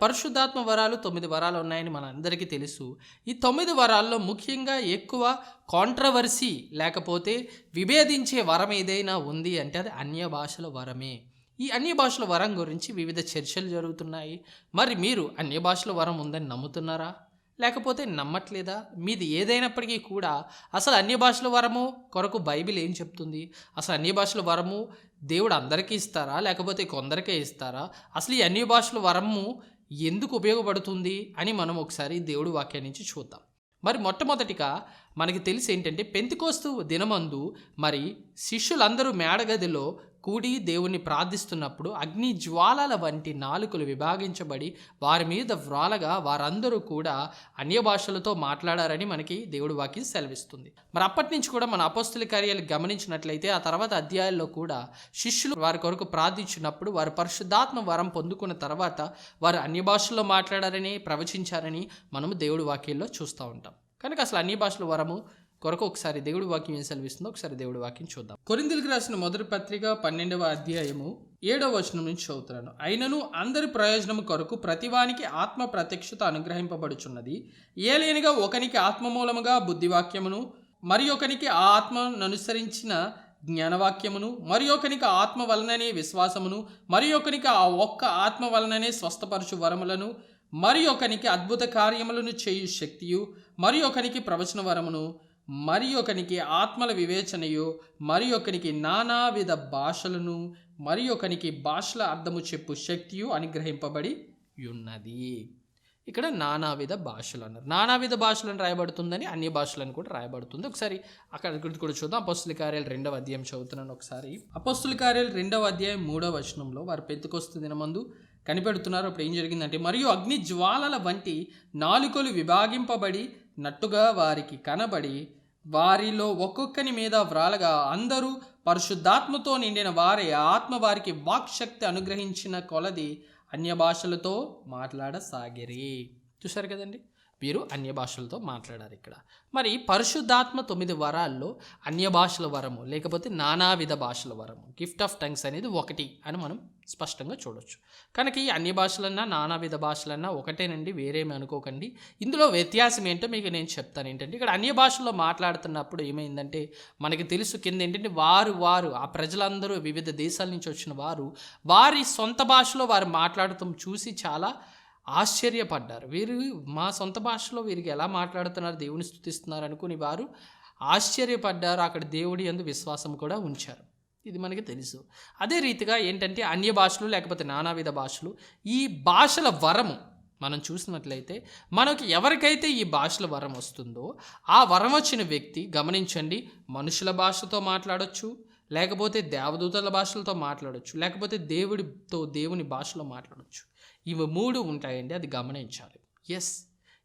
పరిశుద్ధాత్మ వరాలు 9 వరాలు ఉన్నాయని మనందరికీ తెలుసు. ఈ 9 వరాల్లో ముఖ్యంగా ఎక్కువ కాంట్రవర్సీ లేకపోతే విభేదించే వరం ఏదైనా ఉంది అంటే అది అన్య భాషల వరమే. ఈ అన్య భాషల వరం గురించి వివిధ చర్చలు జరుగుతున్నాయి. మరి మీరు అన్య భాషల వరం ఉందని నమ్ముతున్నారా? లేకపోతే నమ్మట్లేదా? మీది ఏదైనప్పటికీ కూడా అసలు అన్య భాషల వరము కొరకు బైబిల్ ఏం చెప్తుంది? అసలు అన్య భాషల వరము దేవుడు అందరికీ ఇస్తారా? లేకపోతే కొందరికే ఇస్తారా? అసలు ఈ అన్య భాషల వరము ఎందుకు ఉపయోగపడుతుంది అని మనం ఒకసారి దేవుడి వాక్యం నుంచి చూద్దాం. మరి మొట్టమొదటిగా మనకి తెలిసి ఏంటంటే పెంతెకోస్తు దినమందు మరి శిష్యులందరూ మేడగదిలో కూడి దేవుణ్ణి ప్రార్థిస్తున్నప్పుడు అగ్ని జ్వాలల వంటి నాలుకలు విభాగించబడి వారి మీద వ్రాలగా వారందరూ కూడా అన్య భాషలతో మాట్లాడారని మనకి దేవుడి వాక్యం సెలవిస్తుంది. మరి అప్పటి నుంచి కూడా మన అపొస్తల కార్యాలు గమనించినట్లయితే ఆ తర్వాత అధ్యాయాల్లో కూడా శిష్యులు వారి కొరకు ప్రార్థించినప్పుడు వారు పరిశుద్ధాత్మ వరం పొందుకున్న తర్వాత వారు అన్య భాషల్లో మాట్లాడారని ప్రవచించారని మనము దేవుడి వాక్యంలో చూస్తూ ఉంటాం. కనుక అసలు అన్య భాషల వరము కొరకు ఒకసారి దేవుడి వాక్యం ఏం సెలవిస్తుందో ఒకసారి దేవుడి వాక్యం చూద్దాం. కొరింథీయులకు రాసిన మొదటి పత్రిక 12వ అధ్యాయము 7వ వచనం నుంచి చదువుతున్నాను. అయినను అందరి ప్రయోజనం కొరకు ప్రతివానికి ఆత్మ ప్రత్యక్షత అనుగ్రహింపబడుచున్నది. ఏలేనిగా ఒకనికి ఆత్మ మూలముగా బుద్ధివాక్యమును, మరి ఒకనికి ఆ ఆత్మను అనుసరించిన జ్ఞానవాక్యమును, మరి ఒకనికి ఆత్మ వలననే విశ్వాసమును, మరి ఒకనికి ఆ ఒక్క ఆత్మ వలననే స్వస్థపరచు వరములను, మరి ఒకనికి అద్భుత కార్యములను చేయు శక్తియు, మరి ఒకనికి ప్రవచన వరమును, మరి ఒకనికి ఆత్మల వివేచనయు, మరి ఒకనికి నానావిధ భాషలను, మరి ఒకనికి భాషల అర్థము చెప్పు శక్తియు అనుగ్రహింపబడి ఉన్నది. ఇక్కడ నానావిధ భాషలు అన్నారు. నానావిధ భాషలను రాయబడుతుందని అన్య భాషలను కూడా రాయబడుతుంది. ఒకసారి అక్కడ కూడా చూద్దాం. అపొస్తల కార్యాలు 2వ అధ్యాయం చదువుతున్నాను ఒకసారి. అపొస్తల కార్యాలు 2వ అధ్యాయం 3వ వచనంలో వారు పెంతెకోస్తు దినమందు కనిపెడుతున్నారు. అప్పుడు ఏం జరిగిందంటే, మరియు అగ్ని జ్వాలల వంటి నాలుకలు విభాగింపబడి నట్టుగా వారికి కనబడి వారిలో ఒక్కొక్కని మీద వ్రాలగా అందరూ పరిశుద్ధాత్మతో నిండిన వారే ఆత్మ వారికి వాక్శక్తి అనుగ్రహించిన కొలది అన్య భాషలతో మాట్లాడసాగిరి. చూశారు కదండి, వీరు అన్య భాషలతో మాట్లాడారు ఇక్కడ. మరి పరిశుద్ధాత్మ 9 వరాల్లో అన్య భాషల వరము లేకపోతే నానావిధ భాషల వరము, గిఫ్ట్ ఆఫ్ టంగ్స్ అనేది ఒకటి అని మనం స్పష్టంగా చూడొచ్చు. కనుక ఈ అన్య భాషలన్నా నానావిధ భాషలన్నా ఒకటేనండి, వేరేమి అనుకోకండి. ఇందులో వ్యత్యాసం ఏంటో మీకు నేను చెప్తాను. ఏంటంటే ఇక్కడ అన్య భాషల్లో మాట్లాడుతున్నప్పుడు ఏమైందంటే మనకి తెలుసు కింద ఏంటంటే వారు ఆ ప్రజలందరూ వివిధ దేశాల నుంచి వచ్చిన వారు వారి సొంత భాషలో వారు మాట్లాడటం చూసి చాలా ఆశ్చర్యపడ్డారు. వీరు మా సొంత భాషలో వీరికి ఎలా మాట్లాడుతున్నారు, దేవుని స్తుతిస్తున్నారు అనుకుని వారు ఆశ్చర్యపడ్డారు. అక్కడ దేవుడి యందు విశ్వాసం కూడా ఉంచారు. ఇది మనకి తెలుసు. అదే రీతిగా ఏంటంటే అన్య భాషలు లేకపోతే నానావిధ భాషలు, ఈ భాషల వరము మనం చూసినట్లయితే మనకి ఎవరికైతే ఈ భాషల వరం వస్తుందో ఆ వరం వచ్చిన వ్యక్తి గమనించండి, మనుషుల భాషతో మాట్లాడొచ్చు, లేకపోతే దేవదూతల భాషలతో మాట్లాడొచ్చు, లేకపోతే దేవుని భాషలో మాట్లాడొచ్చు. ఇవి 3 ఉంటాయండి, అది గమనించాలి. ఎస్,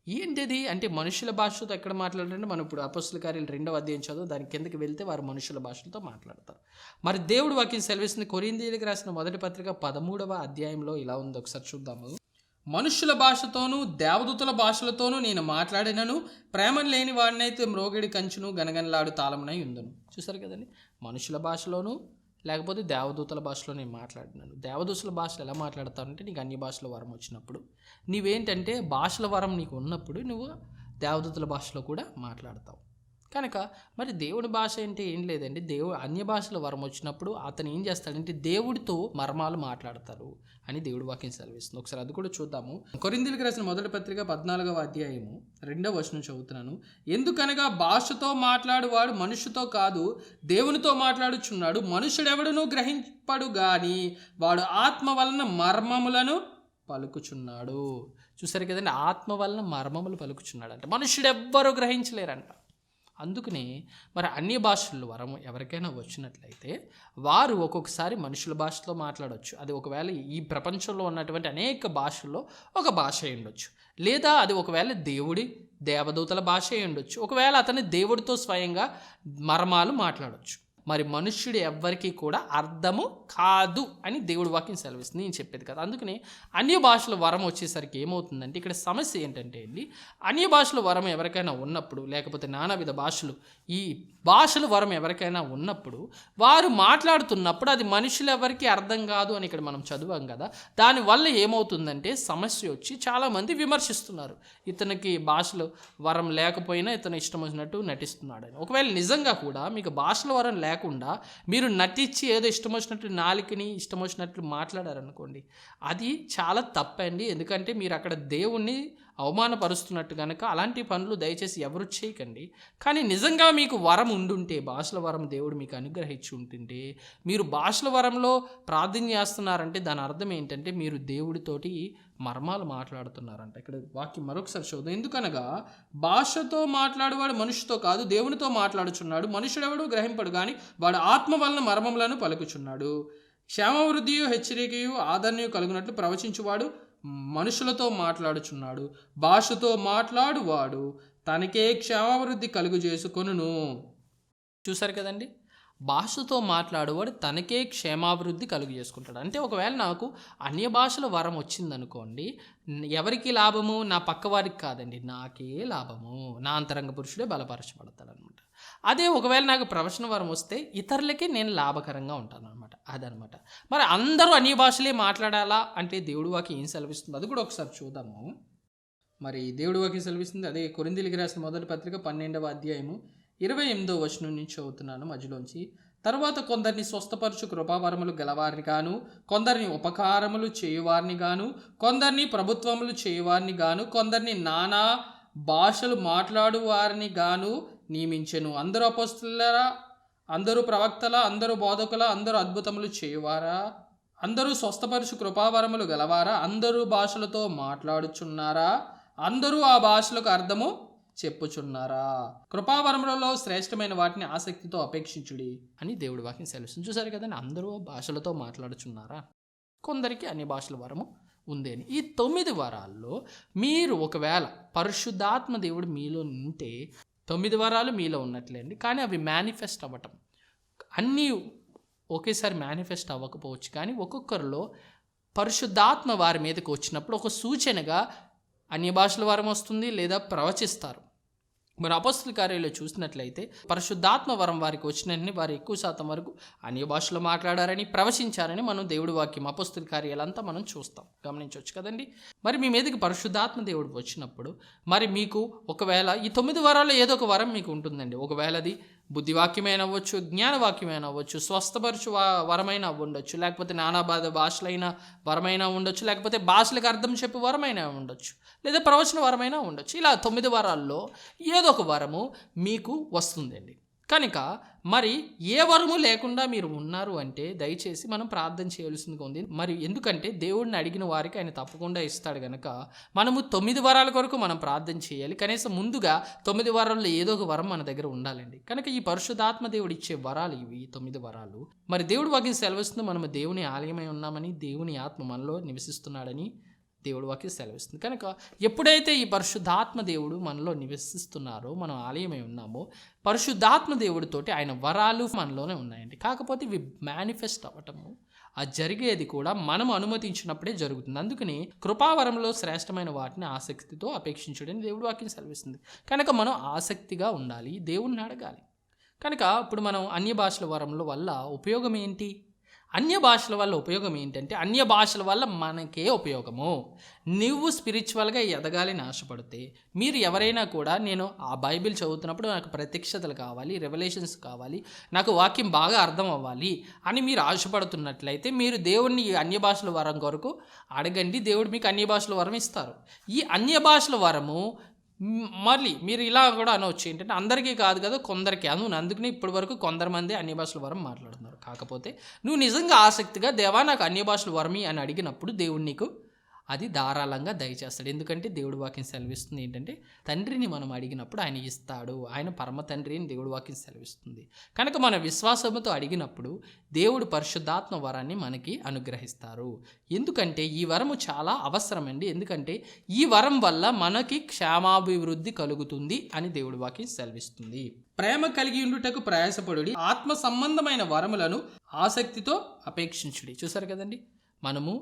ఏంటిది అంటే మనుషుల భాషతో ఎక్కడ మాట్లాడారంటే మనం ఇప్పుడు అపొస్తల కార్యాలు 2వ అధ్యాయం చదువు దాని కిందకి వెళ్తే వారు మనుషుల భాషలతో మాట్లాడతారు. మరి దేవుడు వాక్యం సెలవిస్తుంది. కొరింథీయులకు రాసిన మొదటి పత్రిక 13వ అధ్యాయంలో ఇలా ఉంది, ఒకసారి చూద్దాము. మనుషుల భాషతోనూ దేవదూతల భాషలతోనూ నేను మాట్లాడినను ప్రేమ లేని వాడినైతే మ్రోగిడి కంచును గనగనలాడు తాళమునై ఉందును. చూసారు కదండి, మనుషుల భాషలోనూ లేకపోతే దేవదూతల భాషలో నేను మాట్లాడినాను. దేవదూతల భాషలు ఎలా మాట్లాడతానంటే నీకు అన్ని భాషల వరం వచ్చినప్పుడు, నీవేంటంటే భాషల వరం నీకు ఉన్నప్పుడు నువ్వు దేవదూతల భాషలో కూడా మాట్లాడతావు. కనుక మరి దేవుడి భాష అంటే ఏం లేదండి, అన్య భాషల వరం వచ్చినప్పుడు అతను ఏం చేస్తాడంటే దేవుడితో మర్మాలు మాట్లాడతారు అని దేవుడి వాక్యం సెలవిస్తుంది. ఒకసారి అది కూడా చూద్దాము. కొరింథీయులకు రాసిన మొదటి పత్రిక 14వ అధ్యాయము 2వ వచనం చదువుతున్నాను. ఎందుకనగా భాషతో మాట్లాడువాడు మనుషుతో కాదు దేవునితో మాట్లాడుచున్నాడు. మనుషుడెవడునూ గ్రహింపడు గాని వాడు ఆత్మ వలన మర్మములను పలుకుచున్నాడు. చూసారు కదండి, ఆత్మ వలన మర్మములు పలుకుచున్నాడు అంటే మనుషుడెవ్వరూ గ్రహించలేరంట. అందుకనే మరి అన్య భాషల వరము ఎవరికైనా వచ్చినట్లయితే వారు ఒక్కొక్కసారి మనుషుల భాషతో మాట్లాడవచ్చు. అది ఒకవేళ ఈ ప్రపంచంలో ఉన్నటువంటి అనేక భాషల్లో ఒక భాష అయి ఉండొచ్చు, లేదా అది ఒకవేళ దేవదూతల భాష అయి ఉండొచ్చు, ఒకవేళ అతని దేవుడితో స్వయంగా మర్మాలు మాట్లాడవచ్చు. మరి మనుష్యుడు ఎవ్వరికీ కూడా అర్థము కాదు అని దేవుడి వాక్యం సెలవిస్తుంది. నేను చెప్పేది కదా. అందుకని అన్య భాషల వరం వచ్చేసరికి ఏమవుతుందంటే ఇక్కడ సమస్య ఏంటంటే అండి, అన్య భాషల వరం ఎవరికైనా ఉన్నప్పుడు, లేకపోతే నానావిధ భాషలు, ఈ భాషల వరం ఎవరికైనా ఉన్నప్పుడు వారు మాట్లాడుతున్నప్పుడు అది మనుషులు ఎవరికి అర్థం కాదు అని ఇక్కడ మనం చదివాం కదా. దానివల్ల ఏమవుతుందంటే సమస్య వచ్చి చాలామంది విమర్శిస్తున్నారు, ఇతనికి భాషలు వరం లేకపోయినా ఇతను ఇష్టం వచ్చినట్టు నటిస్తున్నాడని. ఒకవేళ నిజంగా కూడా మీకు భాషల వరం లేకుండా మీరు నటించి ఏదో ఇష్టం వచ్చినట్లు నాలుకని ఇష్టం వచ్చినట్లు మాట్లాడారనుకోండి, అది చాలా తప్పండి. ఎందుకంటే మీరు అక్కడ దేవుణ్ణి అవమానపరుస్తున్నట్టు కనుక అలాంటి పనులు దయచేసి ఎవరు చేయకండి. కానీ నిజంగా మీకు వరం ఉండుంటే, భాషల వరం దేవుడు మీకు అనుగ్రహించి ఉంటుంటే, మీరు భాషల వరంలో ప్రార్థన చేస్తున్నారంటే దాని అర్థం ఏంటంటే మీరు దేవుడితోటి మర్మాలు మాట్లాడుతున్నారంట. ఇక్కడ వాక్యం మరొకసారి చూద్దాం. ఎందుకనగా భాషతో మాట్లాడేవాడు మనుషుతో కాదు దేవునితో మాట్లాడుచున్నాడు, మనుషుడెవడు గ్రహింపడు కానీ వాడు ఆత్మ వలన మర్మములను పలుకుచున్నాడు. క్షేమవృద్ధియు హెచ్చరికయు ఆదరణయు కలుగునట్లు ప్రవచించువాడు మనుషులతో మాట్లాడుచున్నాడు, భాషతో మాట్లాడువాడు తనకే క్షేమాభివృద్ధి కలుగు చేసుకొనును. చూసారు కదండి, భాషతో మాట్లాడేవాడు తనకే క్షేమాభివృద్ధి కలుగు చేసుకుంటాడు. అంటే ఒకవేళ నాకు అన్య భాషల వరం వచ్చిందనుకోండి, ఎవరికి లాభము? నా పక్క వారికి కాదండి, నాకే లాభము. నా అంతరంగ పురుషుడే బలపరచబడతాడు అనమాట. అదే ఒకవేళ నాకు ప్రవచన వరం వస్తే ఇతరులకి నేను లాభకరంగా ఉంటాను అనమాట. అదనమాట. మరి అందరూ అన్య భాషలే మాట్లాడాలా అంటే దేవుడి వాక్యం ఏం సెలవిస్తుంది అది కూడా ఒకసారి చూద్దాము. మరి దేవుడి వాక్యం సెలవిస్తుంది, అదే కొరింథీయులకు రాసిన మొదటి పత్రిక 12వ అధ్యాయము 28వ వచనం నుంచి చదువుతున్నాను మధ్యలోంచి. తర్వాత కొందరిని స్వస్థపరచు కృపావరములు గలవారిని గాను, కొందరిని ఉపకారములు చేయువారిని గాను, కొందరిని ప్రభుత్వములు చేయువారిని గాను, కొందరిని నానా భాషలు మాట్లాడు వారిని గాను నియమించెను. అందరూ అపోస్తలురా, అందరూ ప్రవక్తల, అందరూ బోధకుల, అందరూ అద్భుతములు చేయువారా, అందరూ స్వస్థపరచు కృపావరములు గలవారా, అందరూ భాషలతో మాట్లాడుచున్నారా, అందరూ ఆ భాషలకు అర్థము చెప్పుచున్నారా, కృపావరములలో శ్రేష్టమైన వాటిని ఆసక్తితో అపేక్షించుడి అని దేవుడి వాక్యం సెలవుస్తుంది. చూసారు కదండి, అందరూ భాషలతో మాట్లాడుచున్నారా, కొందరికి అన్ని భాషల వరము ఉంది అని. ఈ 9 వరాల్లో మీరు ఒకవేళ పరిశుద్ధాత్మ దేవుడు మీలో ఉంటే 9 వరాలు మీలో ఉన్నట్లేండి. కానీ అవి మేనిఫెస్ట్ అవ్వటం, అన్నీ ఒకేసారి మేనిఫెస్ట్ అవ్వకపోవచ్చు. కానీ ఒక్కొక్కరిలో పరిశుద్ధాత్మ వారి మీదకి వచ్చినప్పుడు ఒక సూచనగా అన్య భాషల వరం వస్తుంది, లేదా ప్రవచిస్తారు. మరి అపోస్తల కార్యాల్లో చూసినట్లయితే పరిశుద్ధాత్మ వరం వారికి వచ్చిన వెంటనే వారు ఎక్కువ శాతం వరకు అన్య భాషలో మాట్లాడారని, ప్రవచించారని మనం దేవుడి వాక్యం అపోస్తల కార్యాలంతా మనం చూస్తాం, గమనించవచ్చు కదండి. మరి మీ మీదకి పరిశుద్ధాత్మ దేవుడు వచ్చినప్పుడు మరి మీకు ఒకవేళ ఈ 9 వరాల్లో ఏదో ఒక వరం మీకు ఉంటుందండి. ఒకవేళ అది బుద్ధివాక్యమైన అవ్వచ్చు, జ్ఞానవాక్యమైన అవ్వచ్చు, స్వస్థపరచు వరమైన ఉండొచ్చు, లేకపోతే నానా భాషలైన వరమైనా ఉండొచ్చు, లేకపోతే భాషలకు అర్థం చెప్పే వరమైనా ఉండొచ్చు, లేదా ప్రవచన వరమైనా ఉండొచ్చు. ఇలా 9 వరాల్లో ఏదో ఒక వరము మీకు వస్తుందండి. కనుక మరి ఏ వరము లేకుండా మీరు ఉన్నారు అంటే దయచేసి మనం ప్రార్థన చేయాల్సిందిగా ఉంది. మరి ఎందుకంటే దేవుడిని అడిగిన వారికి ఆయన తప్పకుండా ఇస్తాడు కనుక మనము 9 వరాల కొరకు మనం ప్రార్థన చేయాలి. కనీసం ముందుగా 9 వరాల్లో ఏదో ఒక వరం మన దగ్గర ఉండాలండి. కనుక ఈ పరిశుద్ధాత్మ దేవుడు ఇచ్చే వరాలు ఇవి 9 వరాలు. మరి దేవుడి వాక్యం సెలవిస్తుంది, మనము దేవుని ఆలయమై ఉన్నామని, దేవుని ఆత్మ మనలో నివసిస్తున్నాడని దేవుడి వాక్యం సెలవిస్తుంది. కనుక ఎప్పుడైతే ఈ పరిశుద్ధాత్మ దేవుడు మనలో నివసిస్తున్నారో, మనం ఆలయమై ఉన్నామో, పరిశుద్ధాత్మ దేవుడితోటి ఆయన వరాలు మనలోనే ఉన్నాయండి. కాకపోతే ఇవి మేనిఫెస్ట్ అవ్వటము, ఆ జరిగేది కూడా మనం అనుమతించినప్పుడే జరుగుతుంది. అందుకని కృపావరంలో శ్రేష్టమైన వాటిని ఆసక్తితో అపేక్షించడని దేవుడి వాక్యం సెలవిస్తుంది. కనుక మనం ఆసక్తిగా ఉండాలి, దేవుణ్ణి అడగాలి. కనుక ఇప్పుడు మనం అన్య భాషల వరంలో వల్ల ఉపయోగం ఏంటి? అన్య భాషల వల్ల ఉపయోగం ఏంటంటే, అన్య భాషల వల్ల మనకే ఉపయోగము. నువ్వు స్పిరిచువల్గా ఎదగాలని ఆశపడితే, మీరు ఎవరైనా కూడా నేను ఆ బైబిల్ చదువుతున్నప్పుడు నాకు ప్రత్యక్షతలు కావాలి, రెవల్యూషన్స్ కావాలి, నాకు వాక్యం బాగా అర్థం అవ్వాలి అని మీరు ఆశపడుతున్నట్లయితే మీరు దేవుణ్ణి అన్య భాషల వరం కొరకు అడగండి. దేవుడు మీకు అన్య భాషల వరం ఇస్తారు. ఈ అన్య భాషల వరము మళ్ళీ మీరు ఇలా కూడా అనవచ్చు, ఏంటంటే అందరికీ కాదు కదా, కొందరికి. అందుకని ఇప్పటి వరకు కొందరు అన్య భాషల వరం మాట్లాడుతున్నారు. కాకపోతే నువ్వు నిజంగా ఆసక్తిగా దేవా నాకు అన్య భాషల వరమి అని అడిగినప్పుడు దేవుడు నీకు అది ధారాళంగా దయచేస్తాడు. ఎందుకంటే దేవుడి వాక్యం సెలవిస్తుంది ఏంటంటే, తండ్రిని మనం అడిగినప్పుడు ఆయన ఇస్తాడు. ఆయన పరమ తండ్రి అని దేవుడి వాక్యం సెలవిస్తుంది. కనుక మన విశ్వాసంతో అడిగినప్పుడు దేవుడు పరిశుద్ధాత్మ వరాన్ని మనకి అనుగ్రహిస్తారు. ఎందుకంటే ఈ వరము చాలా అవసరమండి. ఎందుకంటే ఈ వరం వల్ల మనకి క్షేమాభివృద్ధి కలుగుతుంది అని దేవుడి వాక్యం సెలవిస్తుంది. ప్రేమ కలిగి ఉండుటకు ప్రయాసపడుడి, ఆత్మ సంబంధమైన వరములను ఆసక్తితో అపేక్షించుడి. చూసారు కదండి, మనము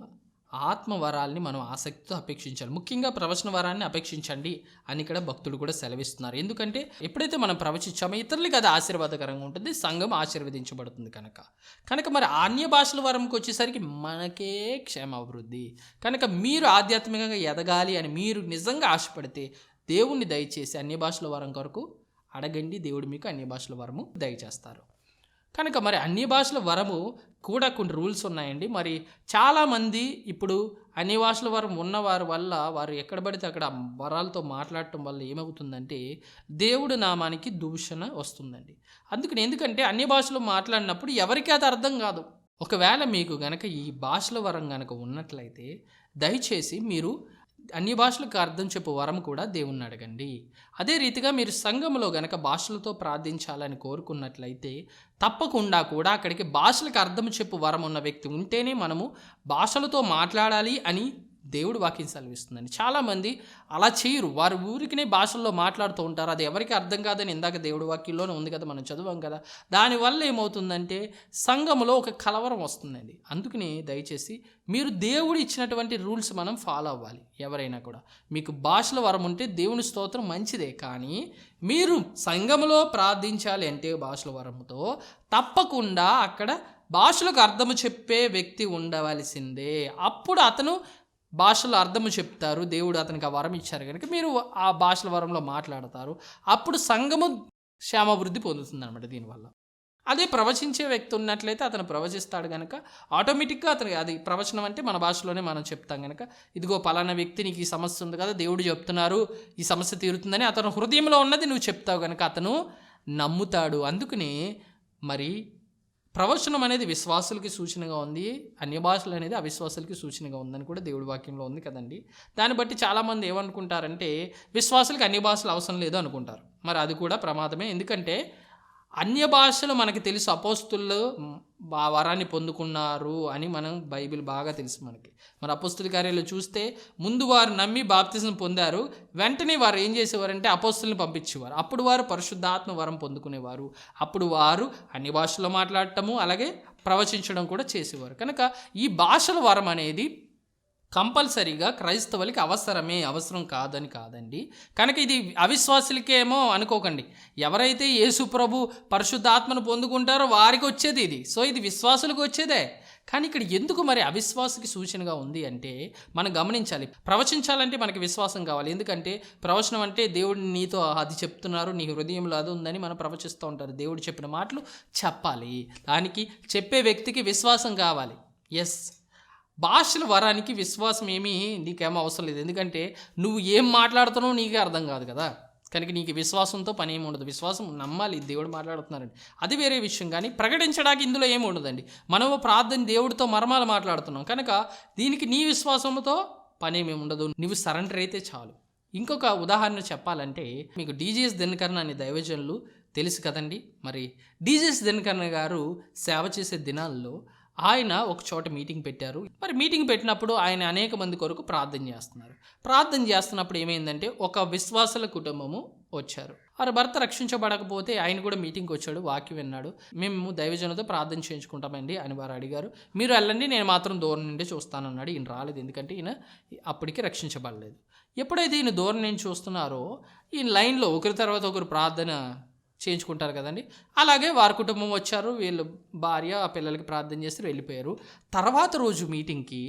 ఆత్మ వరాల్ని మనం ఆసక్తితో అపేక్షించాలి. ముఖ్యంగా ప్రవచన వరాన్ని అపేక్షించండి అని ఇక్కడ భక్తులు కూడా సెలవిస్తున్నారు. ఎందుకంటే ఎప్పుడైతే మనం ప్రవచించామో ఇతరులకి అది ఆశీర్వాదకరంగా ఉంటుంది, సంఘం ఆశీర్వదించబడుతుంది. కనుక మరి అన్య భాషల వరంకి వచ్చేసరికి మనకే క్షేమాభివృద్ధి. కనుక మీరు ఆధ్యాత్మికంగా ఎదగాలి అని మీరు నిజంగా ఆశపడితే దేవుణ్ణి దయచేసి అన్య భాషల వరం కొరకు అడగండి. దేవుడు మీకు అన్య భాషల వరము దయచేస్తారు. కనుక మరి అన్య భాషల వరము కూడా కొన్ని రూల్స్ ఉన్నాయండి. మరి చాలామంది ఇప్పుడు అన్య భాషల వరం ఉన్నవారి వల్ల వారు ఎక్కడ పడితే అక్కడ వరాలతో మాట్లాడటం వల్ల ఏమవుతుందంటే దేవుడి నామానికి దూషణ వస్తుందండి. అందుకని ఎందుకంటే అన్య భాషలో మాట్లాడినప్పుడు ఎవరికి అది అర్థం కాదు. ఒకవేళ మీకు గనక ఈ భాషల వరం గనక ఉన్నట్లయితే దయచేసి మీరు అన్ని భాషలకు అర్థం చెప్పు వరం కూడా దేవుణ్ణి అడగండి. అదే రీతిగా మీరు సంఘంలో గనక భాషలతో ప్రార్థించాలని కోరుకున్నట్లయితే తప్పకుండా కూడా అక్కడికి భాషలకు అర్థం చెప్పు వరం ఉన్న వ్యక్తి ఉంటేనే మనము భాషలతో మాట్లాడాలి అని దేవుడు వాక్యం సెలవిస్తుందండి. చాలామంది అలా చేయరు, వారి ఊరికినే భాషల్లో మాట్లాడుతూ ఉంటారు. అది ఎవరికి అర్థం కాదని ఇందాక దేవుడి వాక్యంలోనే ఉంది కదా, మనం చదువాం కదా. దానివల్ల ఏమవుతుందంటే సంఘంలో ఒక కలవరం వస్తుందండి. అందుకని దయచేసి మీరు దేవుడు ఇచ్చినటువంటి రూల్స్ మనం ఫాలో అవ్వాలి. ఎవరైనా కూడా మీకు భాషల వరం ఉంటే దేవుని స్తోత్రం మంచిదే, కానీ మీరు సంఘంలో ప్రార్థించాలి అంటే భాషల వరంతో తప్పకుండా అక్కడ భాషలకు అర్థము చెప్పే వ్యక్తి ఉండవలసిందే. అప్పుడు అతను భాషలో అర్థము చెప్తారు. దేవుడు అతనికి ఆ వరం ఇచ్చారు కనుక మీరు ఆ భాషల వరంలో మాట్లాడతారు. అప్పుడు సంఘము క్షేమాభివృద్ధి పొందుతుంది అనమాట దీనివల్ల. అదే ప్రవచించే వ్యక్తి ఉన్నట్లయితే అతను ప్రవచిస్తాడు కనుక ఆటోమేటిక్గా అతనికి అది ప్రవచనం అంటే మన భాషలోనే మనం చెప్తాం కనుక, ఇదిగో పలానా వ్యక్తి నీకు ఈ సమస్య ఉంది కదా, దేవుడు చెప్తున్నారు ఈ సమస్య తీరుతుందని అతను హృదయంలో ఉన్నది నువ్వు చెప్తావు కనుక అతను నమ్ముతాడు. అందుకని మరి ప్రవచనం అనేది విశ్వాసులకి సూచనగా ఉంది, అన్య భాషలు అనేది అవిశ్వాసులకి సూచనగా ఉందని కూడా దేవుడి వాక్యంలో ఉంది కదండి. దాన్ని బట్టి చాలామంది ఏమనుకుంటారంటే విశ్వాసులకి అన్య భాషలు అవసరం లేదు అనుకుంటారు. మరి అది కూడా ప్రమాదమే. ఎందుకంటే అన్య భాషలు మనకి తెలుసు, అపోస్తులు ఆ వరాన్ని పొందుకున్నారు అని మనం బైబిల్ బాగా తెలుసు మనకి. మరి అపోస్తుల కార్యాలు చూస్తే ముందు వారు నమ్మి బాప్తిజం పొందారు, వెంటనే వారు ఏం చేసేవారంటే అపోస్తుల్ని పంపించేవారు. అప్పుడు వారు పరిశుద్ధాత్మ వరం పొందుకునేవారు. అప్పుడు వారు అన్ని భాషల్లో మాట్లాడటము అలాగే ప్రవచించడం కూడా చేసేవారు. కనుక ఈ భాషల వరం అనేది కంపల్సరీగా క్రైస్తవులకి అవసరం కాదని కాదండి. కనుక ఇది అవిశ్వాసులకేమో అనుకోకండి. ఎవరైతే యేసు ప్రభు పరిశుద్ధాత్మను పొందుకుంటారో వారికి వచ్చేది ఇది. సో ఇది విశ్వాసులకు వచ్చేదే. కానీ ఇక్కడ ఎందుకు మరి అవిశ్వాసకి సూచనగా ఉంది అంటే మనం గమనించాలి. ప్రవచించాలంటే మనకి విశ్వాసం కావాలి. ఎందుకంటే ప్రవచనం అంటే దేవుడు నీతో అది చెప్తున్నారు, నీ హృదయంలో అది ఉందని మనం ప్రవచిస్తూ ఉంటారు. దేవుడు చెప్పిన మాటలు చెప్పాలి, దానికి చెప్పే వ్యక్తికి విశ్వాసం కావాలి. ఎస్, భాషల వరానికి విశ్వాసం నీకేమో అవసరం లేదు. ఎందుకంటే నువ్వు ఏం మాట్లాడుతున్నావు నీకే అర్థం కాదు కదా. కనుక నీకు విశ్వాసంతో పని ఏమి ఉండదు. విశ్వాసం నమ్మాలి, దేవుడు మాట్లాడుతున్నారండి, అది వేరే విషయం. కానీ ప్రకటించడానికి ఇందులో ఏమి ఉండదండి. మనము ప్రార్థన దేవుడితో మర్మాలు మాట్లాడుతున్నాం కనుక దీనికి నీ విశ్వాసంతో పని ఏమి ఉండదు. నువ్వు సరెండర్ అయితే చాలు. ఇంకొక ఉదాహరణ చెప్పాలంటే మీకు డీజీఎస్ దినకరణ అనే దైవజనులు తెలుసు కదండి. మరి డీజీఎస్ దినకరణ గారు సేవ చేసే దినాల్లో ఆయన ఒక చోట మీటింగ్ పెట్టారు. మరి మీటింగ్ పెట్టినప్పుడు ఆయన అనేక మంది కొరకు ప్రార్థన చేస్తున్నప్పుడు ఏమైందంటే ఒక విశ్వాసుల కుటుంబము వచ్చారు. వారి భర్త రక్షించబడకపోతే ఆయన కూడా మీటింగ్కి వచ్చాడు, వాక్యం విన్నాడు. మేము దైవజనులతో ప్రార్థన చేయించుకుంటామండి అని వారు అడిగారు. మీరు వెళ్ళండి, నేను మాత్రం దూరం నుండి చూస్తానన్నాడు. ఈయన రాలేదు, ఎందుకంటే ఈయన అప్పటికి రక్షించబడలేదు. ఎప్పుడైతే ఈయన దూరం నుంచి చూస్తున్నారో ఈ లైన్లో ఒకరి తర్వాత ఒకరు ప్రార్థన చేయించుకుంటారు కదండి. అలాగే వారి కుటుంబం వచ్చారు, వీళ్ళు భార్య ఆ పిల్లలకి ప్రార్థన చేసి వెళ్ళిపోయారు. తర్వాత రోజు మీటింగ్కి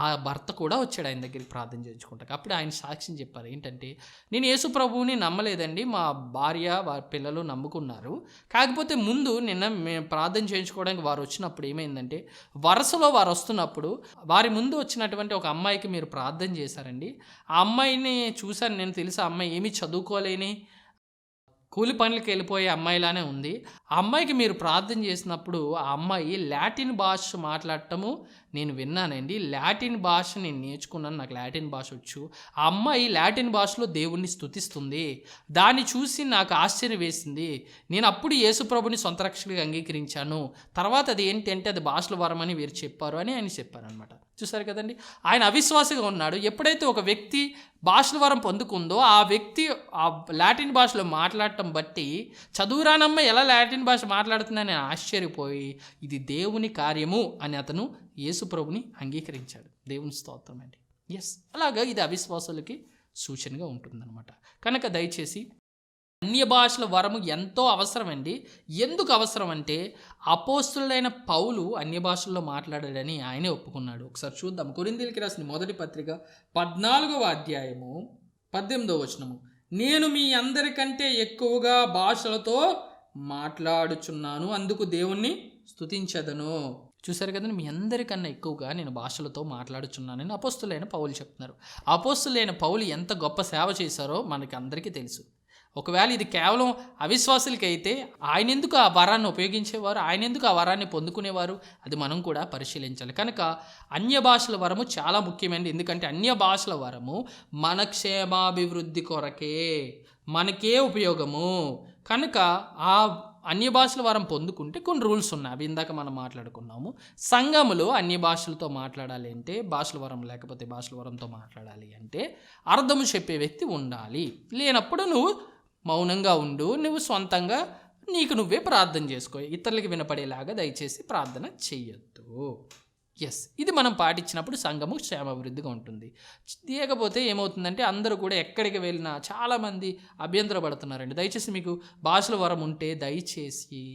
ఆ భర్త కూడా వచ్చాడు ఆయన దగ్గరికి ప్రార్థన చేయించుకుంటారు. అప్పుడు ఆయన సాక్ష్యం చెప్పారు. ఏంటంటే, నేను యేసు ప్రభువుని నమ్మలేదండి, మా భార్య వారి పిల్లలు నమ్ముకున్నారు. కాకపోతే ముందు నిన్న మేము ప్రార్థన చేయించుకోవడానికి వారు వచ్చినప్పుడు ఏమైందంటే వరుసలో వారు వస్తున్నప్పుడు వారి ముందు వచ్చినటువంటి ఒక అమ్మాయికి మీరు ప్రార్థన చేశారండి. ఆ అమ్మాయిని చూశాను నేను, తెలుసు ఆ అమ్మాయి ఏమీ చదువుకోలేని కూలి పనులకి వెళ్ళిపోయే అమ్మాయిలానే ఉంది. ఆ అమ్మాయికి మీరు ప్రార్థన చేసినప్పుడు ఆ అమ్మాయి లాటిన్ భాష మాట్లాడటము నేను విన్నానండి. లాటిన్ భాష నేను నేర్చుకున్నాను. నాకు లాటిన్ భాష వచ్చు. ఆ అమ్మాయి లాటిన్ భాషలో దేవుణ్ణి స్తుతిస్తుంది. దాన్ని చూసి నాకు ఆశ్చర్యం వేసింది. నేను అప్పుడు యేసుప్రభుని సొంత రక్షకుడిగా అంగీకరించాను. తర్వాత అది ఏంటి అంటే అది భాషల వరం అని వీరు చెప్పారు అని ఆయన చెప్పారనమాట. చూసారు కదండి. ఆయన అవిశ్వాసిగా ఉన్నాడు. ఎప్పుడైతే ఒక వ్యక్తి భాషల వరం పొందుకుందో ఆ వ్యక్తి ఆ లాటిన్ భాషలో మాట్లాడటం బట్టి చదువురానమ్మ ఎలా లాటిన్ భాష మాట్లాడుతుందని ఆశ్చర్యపోయి ఇది దేవుని కార్యము అని అతను యేసుప్రభుని అంగీకరించాడు. దేవుని స్తోత్రం అండి. ఎస్, అలాగా ఇది అవిశ్వాసులకి సూచనగా ఉంటుందన్నమాట. కనుక దయచేసి అన్య భాషల వరము ఎంతో అవసరమండి. ఎందుకు అవసరం అంటే అపోస్తులైన పౌలు అన్య భాషల్లో మాట్లాడాడని ఆయనే ఒప్పుకున్నాడు. ఒకసారి చూద్దాం. కొరింథీయులకు రాసిన మొదటి పత్రిక 14వ అధ్యాయము 18వ వచనము. నేను మీ అందరికంటే ఎక్కువగా భాషలతో మాట్లాడుచున్నాను, అందుకు దేవుణ్ణి స్తుతించదను. చూసారు కదండి, మీ అందరికన్నా ఎక్కువగా నేను భాషలతో మాట్లాడుచున్నానని అపోస్తులైన పౌలు చెప్తున్నారు. అపోస్తులైన పౌలు ఎంత గొప్ప సేవ చేశారో మనకి అందరికీ తెలుసు. ఒకవేళ ఇది కేవలం అవిశ్వాసులకి అయితే ఆయన ఎందుకు ఆ వరాన్ని ఉపయోగించేవారు, ఆయన ఎందుకు ఆ వరాన్ని పొందుకునేవారు, అది మనం కూడా పరిశీలించాలి. కనుక అన్య భాషల వరము చాలా ముఖ్యమైనది. ఎందుకంటే అన్య భాషల వరము మన క్షేమాభివృద్ధి కొరకే, మనకే ఉపయోగము. కనుక ఆ అన్య భాషల వరం పొందుకుంటే కొన్ని రూల్స్ ఉన్నాయి. అవి ఇందాక మనం మాట్లాడుకున్నాము. సంఘములో అన్య భాషలతో మాట్లాడాలి అంటే, భాషల వరం లేకపోతే భాషల వరంతో మాట్లాడాలి అంటే అర్థము చెప్పే వ్యక్తి ఉండాలి. లేనప్పుడు నువ్వు మౌనంగా ఉండు, నువ్వు సొంతంగా నీకు నువ్వే ప్రార్థన చేసుకో. ఇతరులకి వినపడేలాగా దయచేసి ప్రార్థన చెయ్యొద్దు. ఎస్, ఇది మనం పాటించినప్పుడు సంఘము క్షేమాభివృద్ధిగా ఉంటుంది. లేకపోతే ఏమవుతుందంటే అందరూ కూడా ఎక్కడికి వెళ్ళినా చాలామంది అభ్యంతరపడుతున్నారండి. దయచేసి మీకు భాషల వరం ఉంటే దయచేసి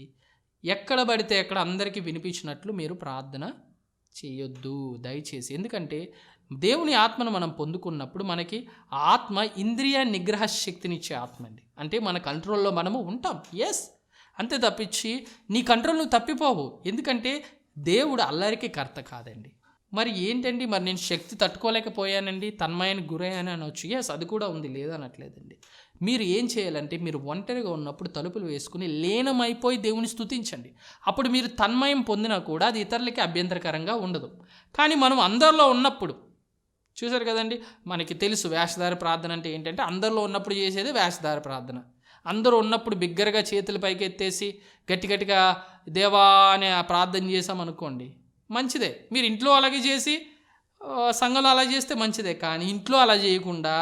ఎక్కడ పడితే ఎక్కడ అందరికీ వినిపించినట్లు మీరు ప్రార్థన చేయొద్దు దయచేసి. ఎందుకంటే దేవుని ఆత్మను మనం పొందుకున్నప్పుడు మనకి ఆత్మ ఇంద్రియ నిగ్రహ శక్తినిచ్చే ఆత్మ అండి. అంటే మన కంట్రోల్లో మనము ఉంటాం. ఎస్, అంతే తప్పించి నీ కంట్రోల్ నువ్వు తప్పిపోవు. ఎందుకంటే దేవుడు అల్లరికి కర్త కాదండి. మరి ఏంటండి, మరి నేను శక్తి తట్టుకోలేకపోయానండి, తన్మయానికి గురయ్యాను అనొచ్చు. ఎస్, అది కూడా ఉంది, లేదనట్లేదండి. మీరు ఏం చేయాలంటే మీరు ఒంటరిగా ఉన్నప్పుడు తలుపులు వేసుకుని లీనమైపోయి దేవుని స్తుతించండి. అప్పుడు మీరు తన్మయం పొందినా కూడా అది ఇతరులకి అభ్యంతరకరంగా ఉండదు. కానీ మనం అందరిలో ఉన్నప్పుడు చూసారు కదండి, మనకి తెలుసు వేషధార ప్రార్థన అంటే ఏంటంటే అందరిలో ఉన్నప్పుడు చేసేది వేషధార ప్రార్థన. అందరూ ఉన్నప్పుడు బిగ్గరగా చేతులు పైకి ఎత్తేసి గట్టిగా దేవా అనే ప్రార్థన చేసామనుకోండి, మంచిదే. మీరు ఇంట్లో అలాగే చేసి సంఘంలో అలా చేస్తే మంచిదే. కానీ ఇంట్లో అలా చేయకుండా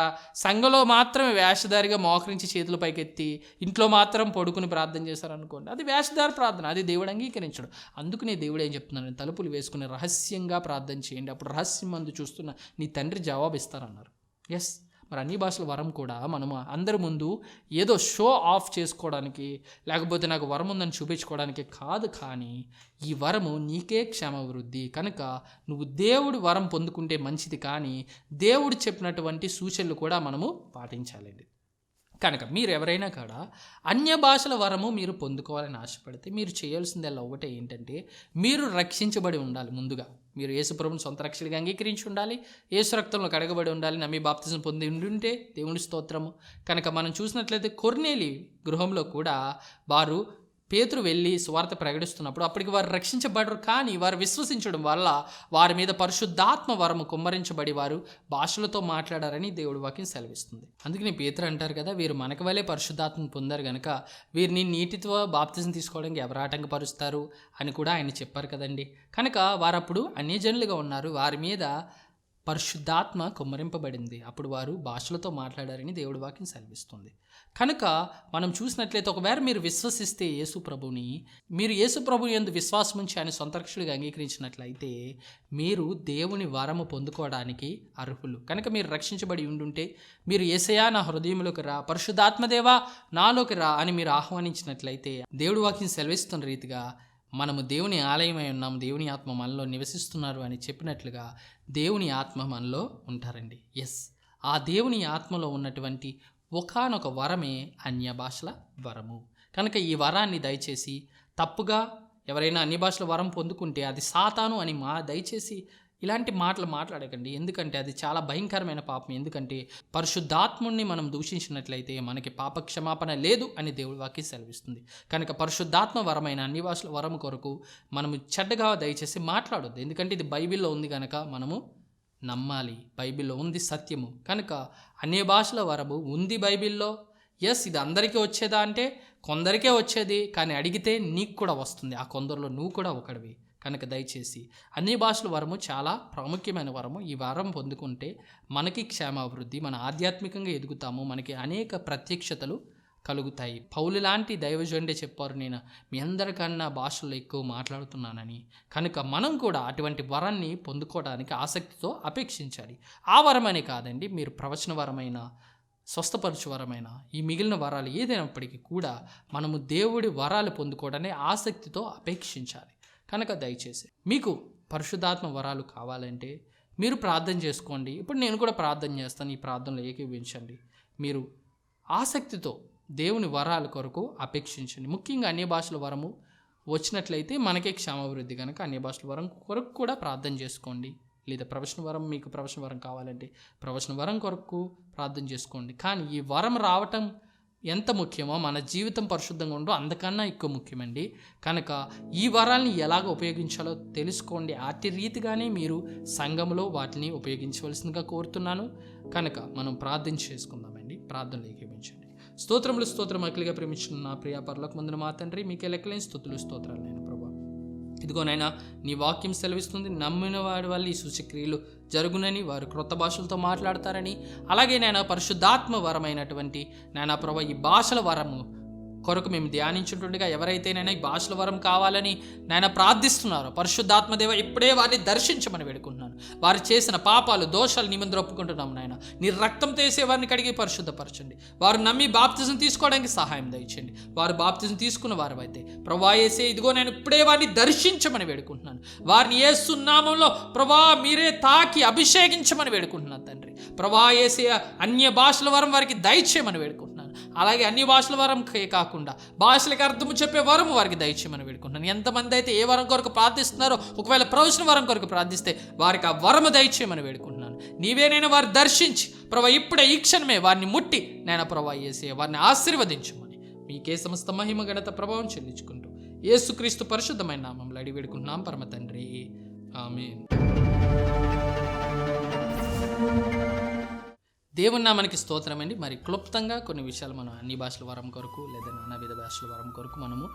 సంఘంలో మాత్రమే వేషధారిగా మోకరించి చేతులు పైకెత్తి ఇంట్లో మాత్రం పడుకుని ప్రార్థన చేశారనుకోండి, అది వేషధార ప్రార్థన, అది దేవుడు అంగీకరించడు. అందుకనే దేవుడు ఏం చెప్తున్నాను, తలుపులు వేసుకుని రహస్యంగా ప్రార్థన చేయండి, అప్పుడు రహస్యం మందు చూస్తున్న నీ తండ్రి జవాబు ఇస్తారన్నారు. ఎస్, మరి అన్ని భాషల వరం కూడా మనం అందరి ముందు ఏదో షో ఆఫ్ చేసుకోవడానికి లేకపోతే నాకు వరం ఉందని చూపించుకోవడానికి కాదు. కానీ ఈ వరము నీకే క్షేమాభివృద్ధి. కనుక నువ్వు దేవుడి వరం పొందుకుంటే మంచిది, కానీ దేవుడు చెప్పినటువంటి సూచనలు కూడా మనము పాటించాలండి. కనుక మీరు ఎవరైనా కూడా అన్య భాషల వరము మీరు పొందుకోవాలని ఆశపడితే మీరు చేయాల్సిందల్లా ఒకటే ఏంటంటే మీరు రక్షించబడి ఉండాలి. ముందుగా మీరు యేసుప్రభుని సొంత రక్షకుడిగా అంగీకరించి ఉండాలి, యేసు రక్తంలో కడగబడి ఉండాలి, నమ్మి బాప్తిజం పొంది ఉంటే దేవుని స్తోత్రము. కనుక మనం చూసినట్లయితే కొర్నేలి గృహంలో కూడా వారు పేతురు వెళ్ళి సువార్త ప్రకటిస్తున్నప్పుడు అప్పటికి వారు రక్షించబడరు, కానీ వారు విశ్వసించడం వల్ల వారి మీద పరిశుద్ధాత్మ వరము కుమ్మరించబడి వారు భాషలతో మాట్లాడారని దేవుడి వాక్యం సెలవిస్తుంది. అందుకని పేతురు అంటారు కదా, వీరు మనకు వలే పరిశుద్ధాత్మను పొందారు కనుక వీరిని నీటితో బాప్తిజం తీసుకోవడానికి ఎవరు ఆటంకపరుస్తారు అని కూడా ఆయన చెప్పారు కదండి. కనుక వారప్పుడు అన్యజనులుగా ఉన్నారు, వారి మీద పరిశుద్ధాత్మ కుమ్మరింపబడింది, అప్పుడు వారు భాషలతో మాట్లాడారని దేవుడి వాక్యం సెలవిస్తుంది. కనుక మనం చూసినట్లయితే ఒకవేళ మీరు విశ్వసిస్తే మీరు యేసు ప్రభుని యందు విశ్వాసం ఉంచి ఆయన సొంత రక్షకుడిగా అంగీకరించినట్లయితే మీరు దేవుని వరము పొందుకోవడానికి అర్హులు. కనుక మీరు రక్షించబడి ఉండుంటే మీరు యేసయ్యా నా హృదయంలోకి రా, పరిశుద్ధాత్మదేవా నాలోకి రా అని మీరు ఆహ్వానించినట్లయితే దేవుడి వాక్యం సెలవిస్తున్న రీతిగా మనము దేవుని ఆలయమై ఉన్నాము, దేవుని ఆత్మ మనలో నివసిస్తున్నారు అని చెప్పినట్లుగా దేవుని ఆత్మ మనలో ఉంటారండి. ఎస్, ఆ దేవుని ఆత్మలో ఉన్నటువంటి ఒకానొక వరమే అన్య భాషల వరము. కనుక ఈ వరాన్ని దయచేసి తప్పుగా ఎవరైనా అన్య భాషల వరం పొందుకుంటే అది సాతాను అని దయచేసి ఇలాంటి మాటలు మాట్లాడకండి. ఎందుకంటే అది చాలా భయంకరమైన పాపం. ఎందుకంటే పరిశుద్ధాత్ముడిని మనం దూషించినట్లయితే మనకి పాప క్షమాపణ లేదు అని దేవుడి వాక్యం సెలవిస్తుంది. కనుక పరిశుద్ధాత్మ వరమైన అన్ని భాషల వరం కొరకు మనము చెడ్డగా దయచేసి మాట్లాడొద్దు. ఎందుకంటే ఇది బైబిల్లో ఉంది కనుక మనము నమ్మాలి. బైబిల్లో ఉంది సత్యము. కనుక అన్ని భాషల వరము ఉంది బైబిల్లో. ఇది అందరికీ వచ్చేదా అంటే కొందరికే వచ్చేది, కానీ అడిగితే నీకు కూడా వస్తుంది. ఆ కొందరిలో నువ్వు కూడా ఒకడివి. కనుక దయచేసి అన్ని భాషల వరము చాలా ప్రాముఖ్యమైన వరము. ఈ వరం పొందుకుంటే మనకి క్షేమాభివృద్ధి, మన ఆధ్యాత్మికంగా ఎదుగుతాము, మనకి అనేక ప్రత్యక్షతలు కలుగుతాయి. పౌలు లాంటి దైవజనుడే చెప్పారు, నేను మీ అందరికన్నా భాషల్లో ఎక్కువ మాట్లాడుతున్నానని. కనుక మనం కూడా అటువంటి వరాన్ని పొందుకోవడానికి ఆసక్తితో అపేక్షించాలి. ఆ వరమనే కాదండి, మీరు ప్రవచన వరమైన, స్వస్థపరచు వరమైన, ఈ మిగిలిన వరాలు ఏదైనప్పటికీ కూడా మనము దేవుడి వరాలు పొందుకోవడానికి ఆసక్తితో అపేక్షించాలి. కనుక దయచేసి మీకు పరిశుద్ధాత్మ వరాలు కావాలంటే మీరు ప్రార్థన చేసుకోండి. ఇప్పుడు నేను కూడా ప్రార్థన చేస్తాను, ఈ ప్రార్థనలో ఏకీభవించండి. మీరు ఆసక్తితో దేవుని వరాల కొరకు అపేక్షించండి. ముఖ్యంగా అన్య భాషల వరము వచ్చినట్లయితే మనకే క్షేమాభివృద్ధి. కనుక అన్య భాషల వరం కొరకు కూడా ప్రార్థన చేసుకోండి. లేదా ప్రవచన వరం, మీకు ప్రవచన వరం కావాలంటే ప్రవచన వరం కొరకు ప్రార్థన చేసుకోండి. కానీ ఈ వరం రావటం ఎంత ముఖ్యమో మన జీవితం పరిశుద్ధంగా ఉండో అంతకన్నా ఎక్కువ ముఖ్యమండి. కనుక ఈ వరాల్ని ఎలాగ ఉపయోగించాలో తెలుసుకోండి. అట్టి రీతిగానే మీరు సంఘంలో వాటిని ఉపయోగించవలసిందిగా కోరుతున్నాను. కనుక మనం ప్రార్థన చేసుకుందామండి. ప్రార్థనలు ఏకీభవించండి. స్తోత్రం అఖిలిగా ప్రేమించిన నా ప్రియ పరలోకమందున మా తండ్రి, మీకే లెక్కలేని స్తుతులు స్తోత్రాలు నేను ప్రభా. ఇదిగోనైనా నీ వాక్యం సెలవిస్తుంది, నమ్మిన వాడి వల్ల ఈ సూచక్రియలు జరుగునని, వారు క్రొత్త భాషలతో మాట్లాడతారని. అలాగే నేను పరిశుద్ధాత్మ వరమైనటువంటి నాయనా ప్రభా ఈ భాషల వరము కొరకు మేము ధ్యానించుంటుండగా ఎవరైతే ఈ భాషల వరం కావాలని నాయన ప్రార్థిస్తున్నారో పరిశుద్ధాత్మదేవ ఇప్పుడే వారిని దర్శించమని వేడుకుంటున్నాను. వారు చేసిన పాపాలు, దోషాలు నీ ముందు ఒప్పుకుంటున్నాం నాయన. నీ రక్తంతో వేసే వారిని కడిగి పరిశుద్ధపరచండి. వారు నమ్మి బాప్తిజం తీసుకోవడానికి సహాయం దయచేయండి. వారు బాప్తిజం తీసుకున్న వారు అయితే ప్రభా యేసే ఇదిగో నేను ఇప్పుడే వారిని దర్శించమని వేడుకుంటున్నాను. వారిని యేసు నామములో ప్రభా మీరే తాకి అభిషేకించమని వేడుకుంటున్నాను తండ్రి. ప్రభా యేసే అన్య భాషల వరం వారికి దయచేయమని వేడుకుంటున్నాను. అలాగే అన్ని భాషల వరం కాకుండా భాషలకు అర్థము చెప్పే వరం వారికి దయచేయమని వేడుకుంటున్నాను. ఎంతమంది అయితే ఏ వరం కొరకు ప్రార్థిస్తున్నారో, ఒకవేళ ప్రవచన వరం కొరకు ప్రార్థిస్తే వారికి ఆ వరము దయచేయమని వేడుకుంటున్నాను. నీవేనైనా వారు దర్శించి ప్రభా ఇప్పుడే ఈ క్షణమే వారిని ముట్టి నేను ప్రభా యేసే వారిని ఆశీర్వదించమని మీకే సమస్త మహిమ ఘనత ప్రభావం చెల్లించుకుంటూ యేసుక్రీస్తు పరిశుద్ధమైన నామములో అడిగి వేడుకుంటున్నాం పరమ తండ్రి. ఆమేన్. దేవుని నామానికి స్తోత్రం అండి. మరి క్లుప్తంగా కొన్ని విషయాలు మనం అన్ని భాషల వరం కొరకు లేదా నానావిధ భాషల వరం కొరకు మనము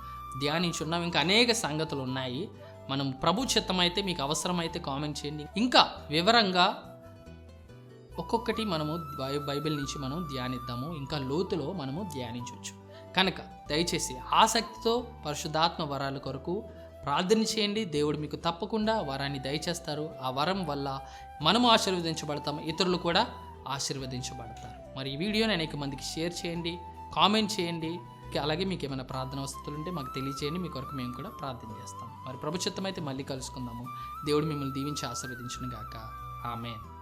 ధ్యానించున్నాం. ఇంకా అనేక సంగతులు ఉన్నాయి. మనం ప్రభు చిత్తమైతే మీకు అవసరమైతే కామెంట్ చేయండి. ఇంకా వివరంగా ఒక్కొక్కటి మనము బైబిల్ నుంచి మనం ధ్యానిద్దాము. ఇంకా లోతులో మనము ధ్యానించవచ్చు. కనుక దయచేసి ఆసక్తితో పరిశుద్ధాత్మ వరాల కొరకు ప్రార్థన చేయండి. దేవుడు మీకు తప్పకుండా వరాన్ని దయచేస్తారు. ఆ వరం వల్ల మనము ఆశీర్వదించబడతాము, ఇతరులు కూడా ఆశీర్వదించబడతారు. మరి ఈ వీడియోని అనేక మందికి షేర్ చేయండి, కామెంట్ చేయండి. అలాగే మీకు ఏమైనా ప్రార్థన వస్తువులు ఉంటే మాకు తెలియచేయండి. మీ కొరకు మేము కూడా ప్రార్థన చేస్తాం. మరి ప్రభు చిత్తమైతే మళ్ళీ కలుసుకుందాము. దేవుడు మిమ్మల్ని దీవించి ఆశీర్వదించును గాక. ఆమేన్.